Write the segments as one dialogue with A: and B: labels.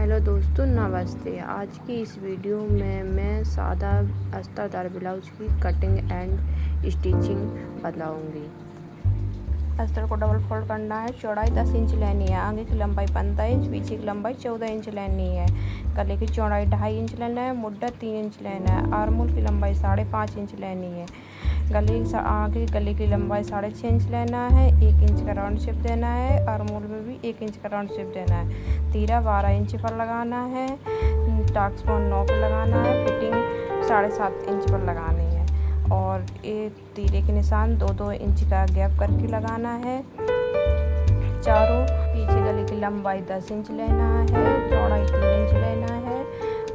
A: Hello दोस्तों, नमस्ते। आज की इस वीडियो में मैं सादा अस्तर ब्लाउज की कटिंग एंड स्टिचिंग बताऊंगी। अस्तर को डबल फोल्ड करना है। चौड़ाई 10 इंच लेनी है। आगे की लंबाई 15 इंच, पीछे की लंबाई 14 इंच लेनी है। गले की चौड़ाई 2.5 इंच लेना है। मुड्ढा 3 इंच लेना है। आर्मोल की लंबाई 5.5 इंच लेनी है। आगे गले की लंबाई 6.5 इंच लेना है। 1 इंच का राउंड शेप देना है। आर्मोल में भी 1 इंच का राउंड शेप देना है। तीरा 12 इंच पर लगाना है। टाक्स पॉइंट 9 पर लगाना है। फिटिंग 7.5 इंच पर लगानी है। और ये तीरे के निशान 2-2 इंच का गैप करके लगाना है। चारों पीछे गले की लंबाई 10 इंच लेना है। चौड़ाई 3 इंच लेना है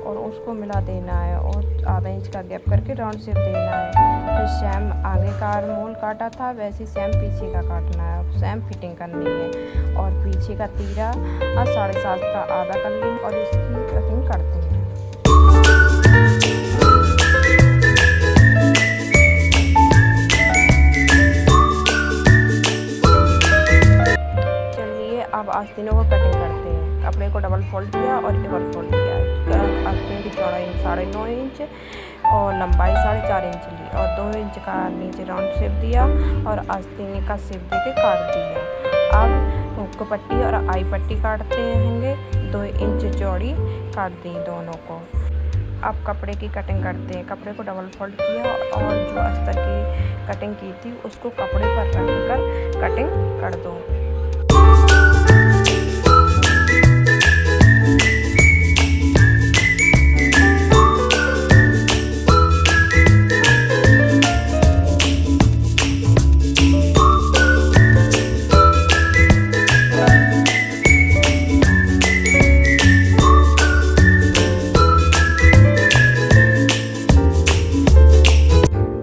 A: और उसको मिला देना है और आधा इंच का गैप करके राउंड शेप देना है। फिर सेम आगे का आर्महोल काटा था वैसे सेम पीछे का काटना है। सेम फिटिंग करनी है और पीछे का तीरा 7.5 का आधा कर लेंगे और इसकी कटिंग करते हैं। अब आस्तीनों को कटिंग करते हैं। कपड़े को डबल फोल्ड किया और डबल फोल्ड किया। आस्तीन की चौड़ाई 9.5 इंच और लंबाई 4.5 इंच ली और 2 इंच का नीचे राउंड शेप दिया और आस्तीन का शेप देके काट दिया। अब हुक पट्टी और आई पट्टी काटते रहेंगे। 2 इंच चौड़ी काट दी दोनों को। अब कपड़े की कटिंग करते हैं। कपड़े को डबल फोल्ड किया और जो अस्तर की कटिंग की थी उसको कपड़े पर रख कर कटिंग कर दो।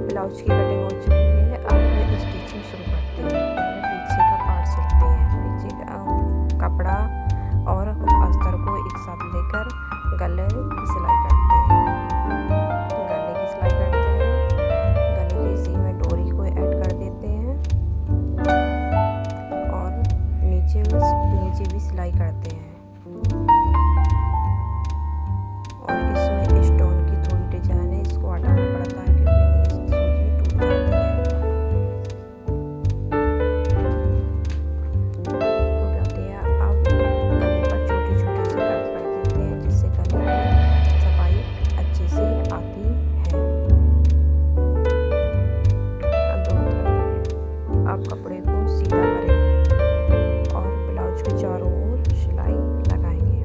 A: ब्लाउज की कटिंग हो चुकी है। अब स्टिचिंग शुरू करते हैं। पहले पीछे का पार्ट सिलते हैं। पीछे का कपड़ा और अस्तर को एक साथ लेकर गले की सिलाई करते हैं। गले की सिलाई करते हैं। गले की इसी में डोरी को ऐड कर देते हैं और नीचे भी सिलाई करते हैं। और इसमें स्टोन की थोड़ी डिजाइन है, इसको हटाना पड़ता है क्योंकि सूजी टूट जाती है। अब गले पर छोटी छोटी से कट कर देते हैं जिससे गले की सफाई अच्छे से आती है। अब कपड़े को सीधा करेंगे और ब्लाउज के चारों ओर सिलाई लगाएंगे।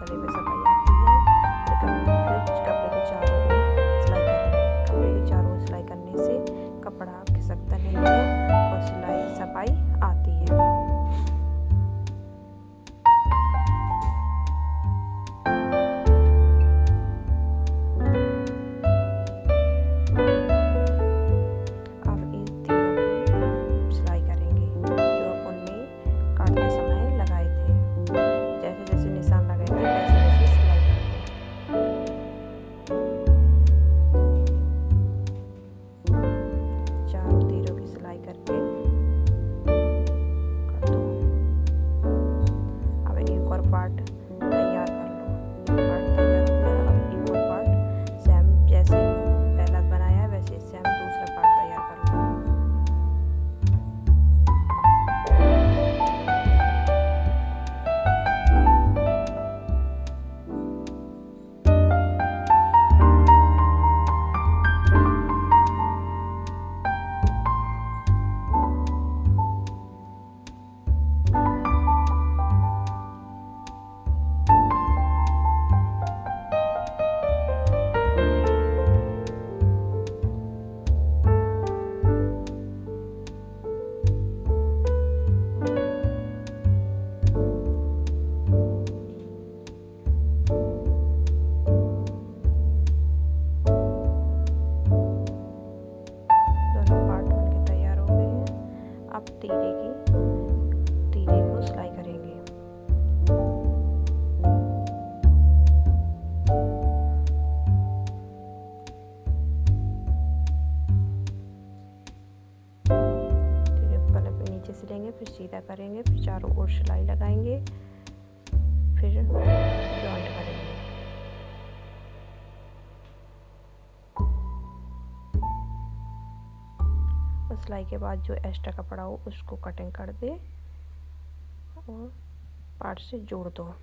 A: गले में सफाई आती है। फिर कपड़े के चारों ओर सिलाई करेंगे। कपड़े के चारों ओर सिलाई करने से कपड़ा खिसकता नहीं है और सिलाई सफाई आती है। अब इन तीनों की सिलाई करेंगे जो अपन ने काटते समय लगाए थे। जैसे जैसे निशान लगाए थे वैसे वैसे सिलाई करेंगे। फिर सीधा करेंगे, फिर चारों ओर सिलाई लगाएंगे, फिर जॉइंट करेंगे। और सिलाई के बाद जो एक्स्ट्रा कपड़ा हो उसको कटिंग कर दे और पार्ट से जोड़ दो।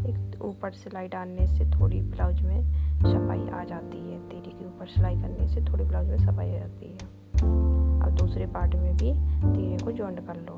A: एक ऊपर सिलाई डालने से थोड़ी ब्लाउज में सफाई आ जाती है, तीरे के ऊपर सिलाई करने से थोड़ी ब्लाउज में सफाई आ जाती है। अब दूसरे पार्ट में भी तीरे को जॉइंट कर लो।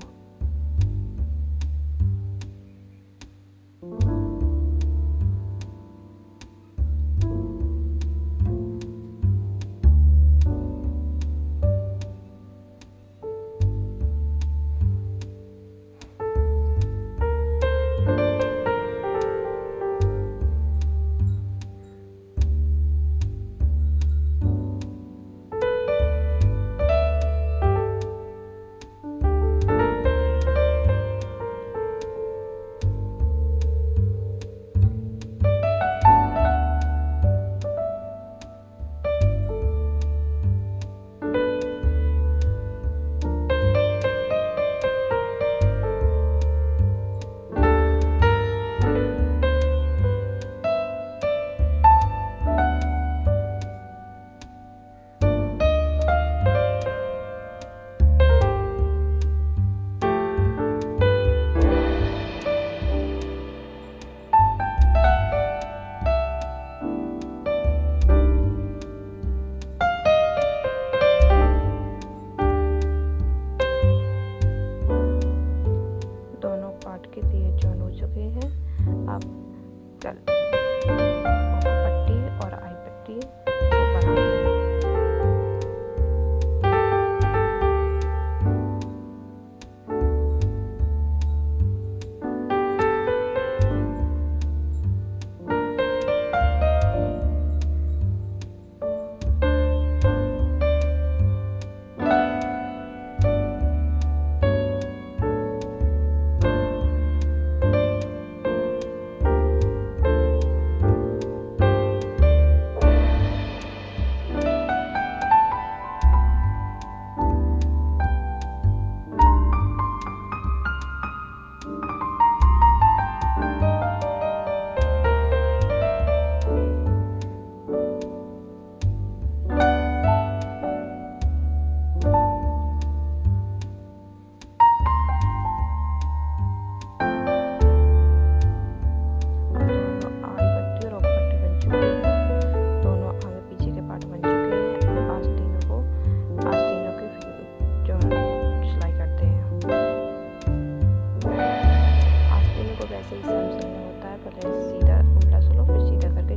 A: पट्टी और आई पट्टी को बना दें।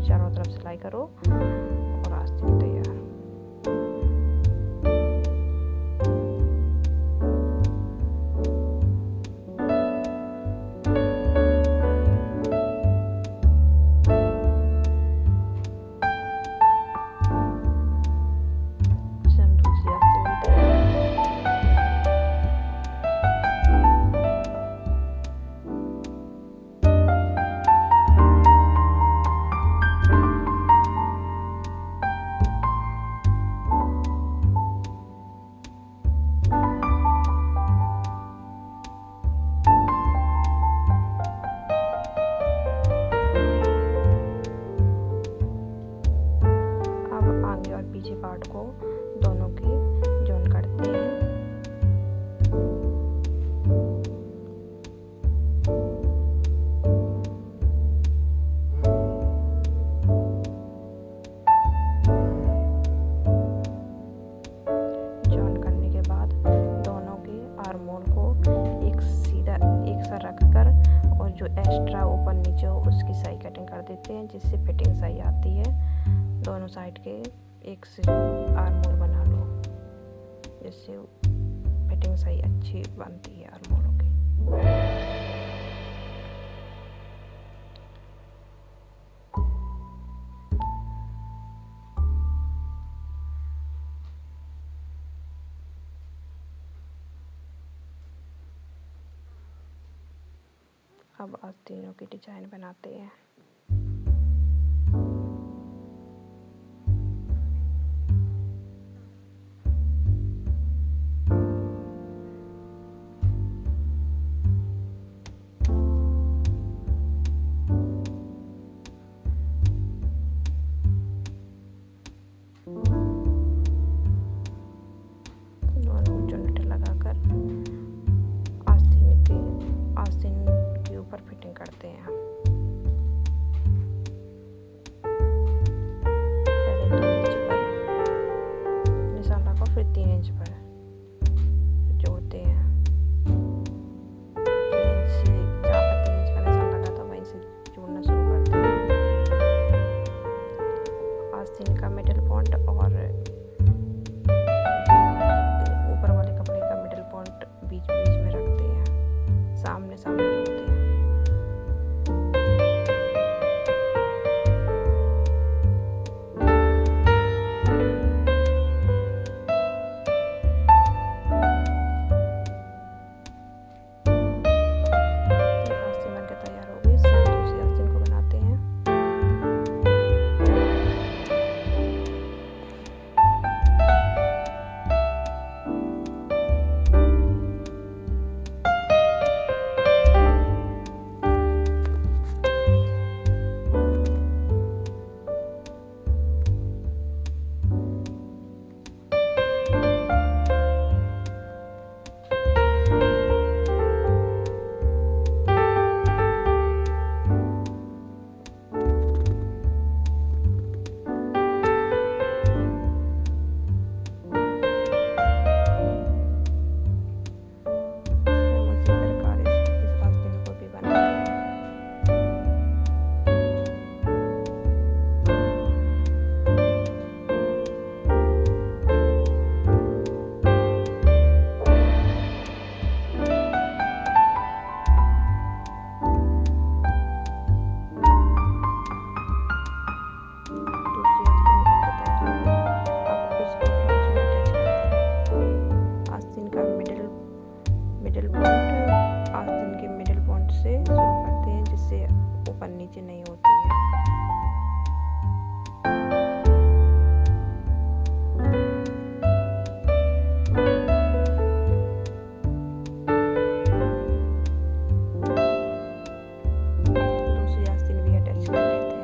A: चारों तरफ सिलाई करो और आस्तीन तैयार। पीछे पार्ट को दोनों की जॉइन करते हैं। जॉइन करने के बाद दोनों के आर्म होल को एक सा रखकर और जो एक्स्ट्रा ऊपर नीचे हो उसकी साई कटिंग कर देते हैं, जिससे फिटिंग सही आती है। दोनों साइड के एक से आर्म होल बना लो, जिससे फिटिंग सही अच्छी बनती है आर्म होलों की। अब आस्तीनों की डिजाइन बनाते हैं। सामने सामने जो होते हैं। आस्तीन बनके तैयार हो गई। सेम दूसरी आस्तीन को बनाते हैं। मिडिल पॉइंट आस्तीन के मिडिल पॉइंट से शुरू करते हैं, जिससे ऊपर नीचे नहीं होती है। दूसरी आस्तीन भी अटैच कर लेते हैं।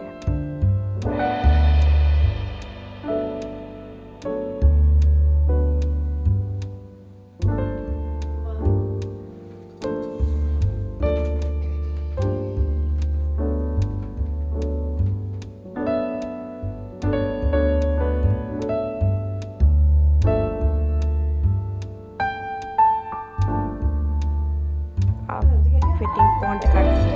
A: आप फिटिंग पॉइंट कर